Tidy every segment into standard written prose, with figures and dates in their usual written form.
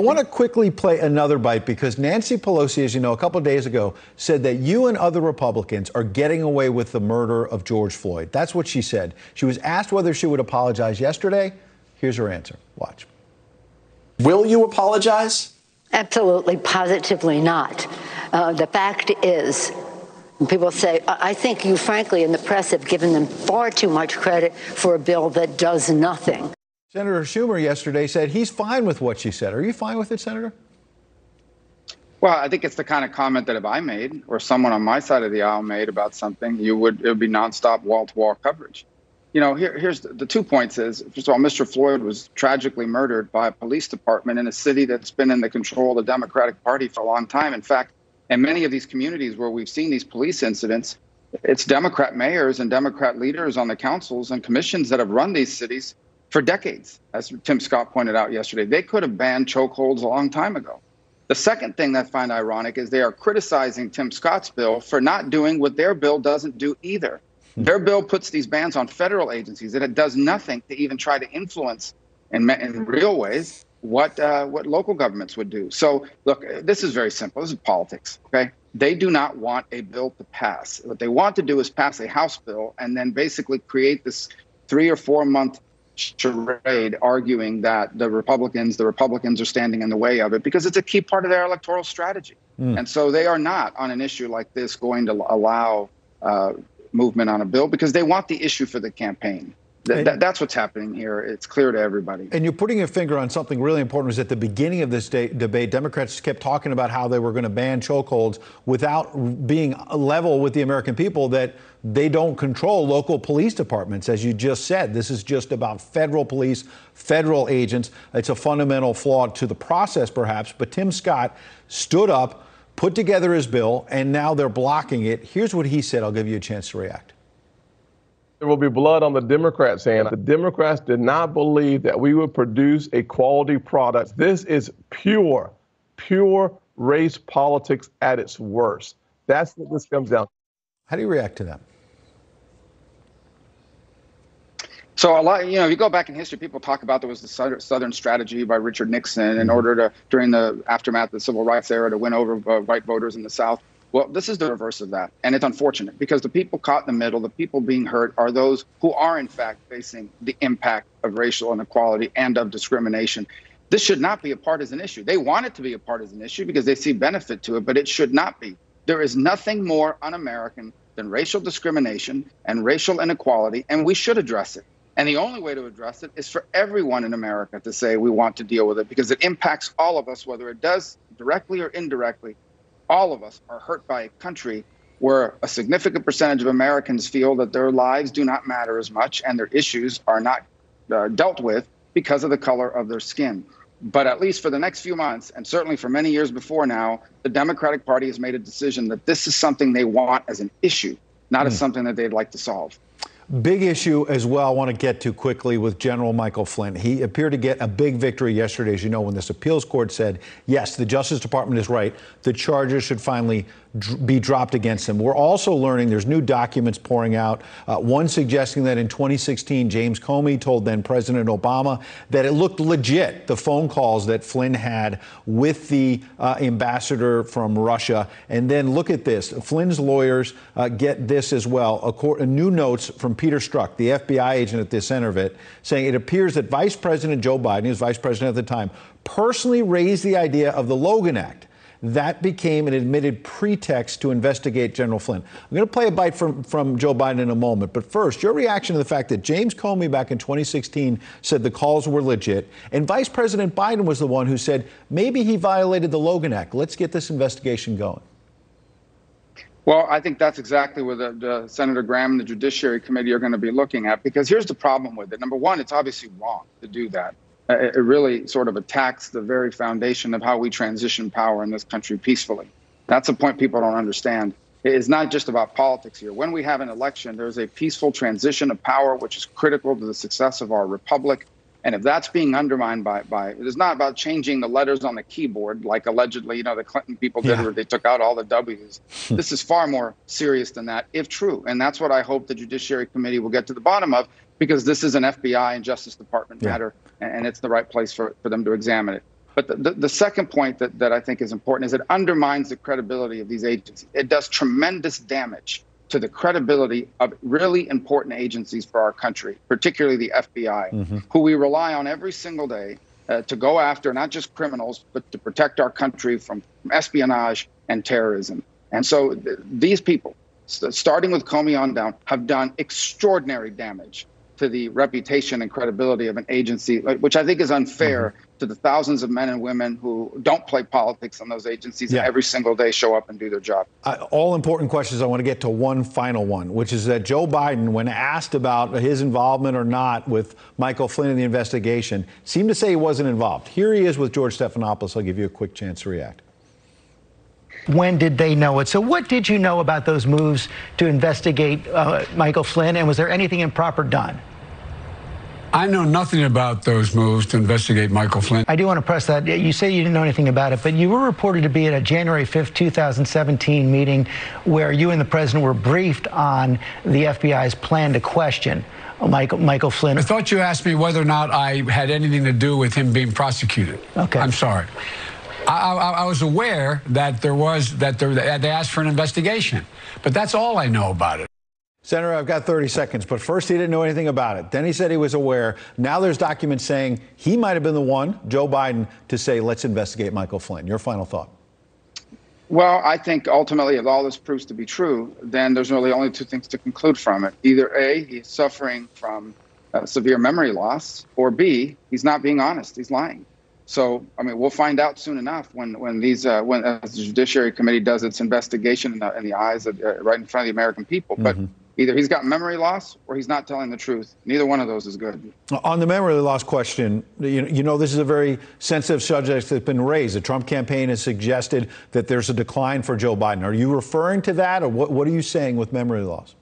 want to quickly play another bite because Nancy Pelosi, as you know, a couple of days ago said that you and other Republicans are getting away with the murder of George Floyd. That's what she said. She was asked whether she would apologize yesterday. Here's her answer. Watch. Will you apologize? Absolutely, positively not. The fact is, people say, I think you, frankly, in the press have given them far too much credit for a bill that does nothing. Senator Schumer yesterday said he's fine with what she said. Are you fine with it, Senator? Well, I think it's the kind of comment that if I made or someone on my side of the aisle made about something, it would be nonstop wall-to-wall coverage. You know, here's the 2 points is, first of all, Mr. Floyd was tragically murdered by a police department in a city that's been in the control of the Democratic Party for a long time. In fact, in many of these communities where we've seen these police incidents, it's Democrat mayors and Democrat leaders on the councils and commissions that have run these cities for decades, as Tim Scott pointed out yesterday. They could have banned chokeholds a long time ago. The second thing that I find ironic is they are criticizing Tim Scott's bill for not doing what their bill doesn't do either. Their bill puts these bans on federal agencies, and it does nothing to even try to influence in real ways what local governments would do. So, look, this is very simple. This is politics, okay? They do not want a bill to pass. What they want to do is pass a House bill and then basically create this 3 or 4 month charade arguing that the Republicans are standing in the way of it because it's a key part of their electoral strategy. And so they are not on an issue like this going to allow movement on a bill because they want the issue for the campaign. That's what's happening here. It's clear to everybody. And you're putting your finger on something really important. Was at the beginning of this debate, Democrats kept talking about how they were going to ban chokeholds without being level with the American people that they don't control local police departments. As you just said, this is just about federal police, federal agents. It's a fundamental flaw to the process, perhaps. But Tim Scott stood up, put together his bill, and now they're blocking it. Here's what he said. I'll give you a chance to react. There will be blood on the Democrats' hand. The Democrats did not believe that we would produce a quality product. This is pure race politics at its worst. That's what this comes down to. How do you react to that? So a lot, if you go back in history, people talk about there was the Southern strategy by Richard Nixon in order to, during the aftermath of the civil rights era, to win over white voters in the South. Well, this is the reverse of that. And it's unfortunate because the people caught in the middle, the people being hurt are those who are, in fact, facing the impact of racial inequality and of discrimination. This should not be a partisan issue. They want it to be a partisan issue because they see benefit to it, but it should not be. There is nothing more un-American than racial discrimination and racial inequality, and we should address it. And the only way to address it is for everyone in America to say we want to deal with it because it impacts all of us, whether it does directly or indirectly. All of us are hurt by a country where a significant percentage of Americans feel that their lives do not matter as much and their issues are not dealt with because of the color of their skin. But at least for the next few months, and certainly for many years before now, the Democratic Party has made a decision that this is something they want as an issue, not as something that they'd like to solve. Big issue as well I want to get to quickly with General Michael Flynn. He appeared to get a big victory yesterday, as you know, when this appeals court said, yes, the Justice Department is right. The charges should finally be dropped against him. We're also learning there's new documents pouring out, one suggesting that in 2016, James Comey told then President Obama that it looked legit, the phone calls that Flynn had with the ambassador from Russia. And then look at this. Flynn's lawyers get this as well. New notes from Peter Strzok, the FBI agent at the center of it, saying it appears that Vice President Joe Biden, who was vice president at the time, personally raised the idea of the Logan Act. That became an admitted pretext to investigate General Flynn. I'm going to play a bite from Joe Biden in a moment. But first, your reaction to the fact that James Comey back in 2016 said the calls were legit, and Vice President Biden was the one who said maybe he violated the Logan Act. Let's get this investigation going. Well, I think that's exactly what the Senator Graham and the Judiciary Committee are going to be looking at, because here's the problem with it. Number one, it's obviously wrong to do that. It really sort of attacks the very foundation of how we transition power in this country peacefully. That's a point people don't understand. It is not just about politics here. When we have an election, there's a peaceful transition of power, which is critical to the success of our republic. And if that's being undermined by it is not about changing the letters on the keyboard, like allegedly, the Clinton people did, where they took out all the W's. This is far more serious than that, if true. And that's what I hope the Judiciary Committee will get to the bottom of, because this is an FBI and Justice Department matter, and it's the right place for them to examine it. But the second point that I think is important is it undermines the credibility of these agencies. It does tremendous damage to the credibility of really important agencies for our country, particularly the FBI, who we rely on every single day to go after not just criminals, but to protect our country from espionage and terrorism. And so these people, starting with Comey on down, have done extraordinary damage to the reputation and credibility of an agency, which I think is unfair to the thousands of men and women who don't play politics in those agencies and every single day show up and do their job. All important questions. I want to get to one final one, which is that Joe Biden, when asked about his involvement or not with Michael Flynn in the investigation, seemed to say he wasn't involved. Here he is with George Stephanopoulos. I'll give you a quick chance to react. When did they know it? So what did you know about those moves to investigate Michael Flynn, and was there anything improper done? I know nothing about those moves to investigate Michael Flynn. I do want to press that. You say you didn't know anything about it, but you were reported to be at a January 5th, 2017 meeting where you and the president were briefed on the FBI's plan to question Michael Flynn. I thought you asked me whether or not I had anything to do with him being prosecuted. Okay. I'm sorry. I was aware that they asked for an investigation, but that's all I know about it. Senator, I've got 30 seconds, but first he didn't know anything about it. Then he said he was aware. Now there's documents saying he might have been the one, Joe Biden, to say, let's investigate Michael Flynn. Your final thought? Well, I think ultimately, if all this proves to be true, then there's really only two things to conclude from it. Either A, he's suffering from severe memory loss, or B, he's not being honest. He's lying. So, I mean, we'll find out soon enough when the Judiciary Committee does its investigation in the eyes of right in front of the American people. But either he's got memory loss or he's not telling the truth. Neither one of those is good. On the memory loss question, you know this is a very sensitive subject that's been raised. The Trump campaign has suggested that there's a decline for Joe Biden. Are you referring to that, or what are you saying with memory loss?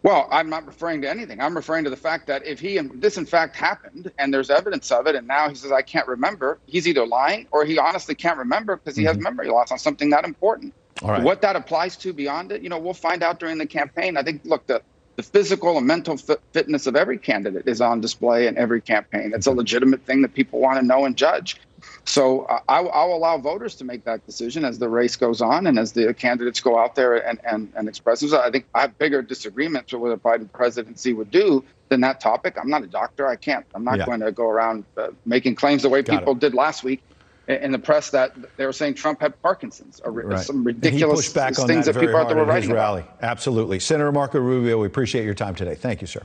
Well, I'm not referring to anything. I'm referring to the fact that if this in fact happened and there's evidence of it, and now he says, I can't remember, he's either lying or he honestly can't remember because he has memory loss on something that important. All right. What that applies to beyond it, we'll find out during the campaign. I think, look, the physical and mental fitness of every candidate is on display in every campaign. It's a legitimate thing that people want to know and judge. So I'll allow voters to make that decision as the race goes on and as the candidates go out there and express themselves. I think I have bigger disagreements with what a Biden presidency would do than that topic. I'm not a doctor. I'm not going to go around making claims the way people did last week in the press that they were saying Trump had Parkinson's or some ridiculous things that people out there were writing about. Absolutely. Senator Marco Rubio, we appreciate your time today. Thank you, sir.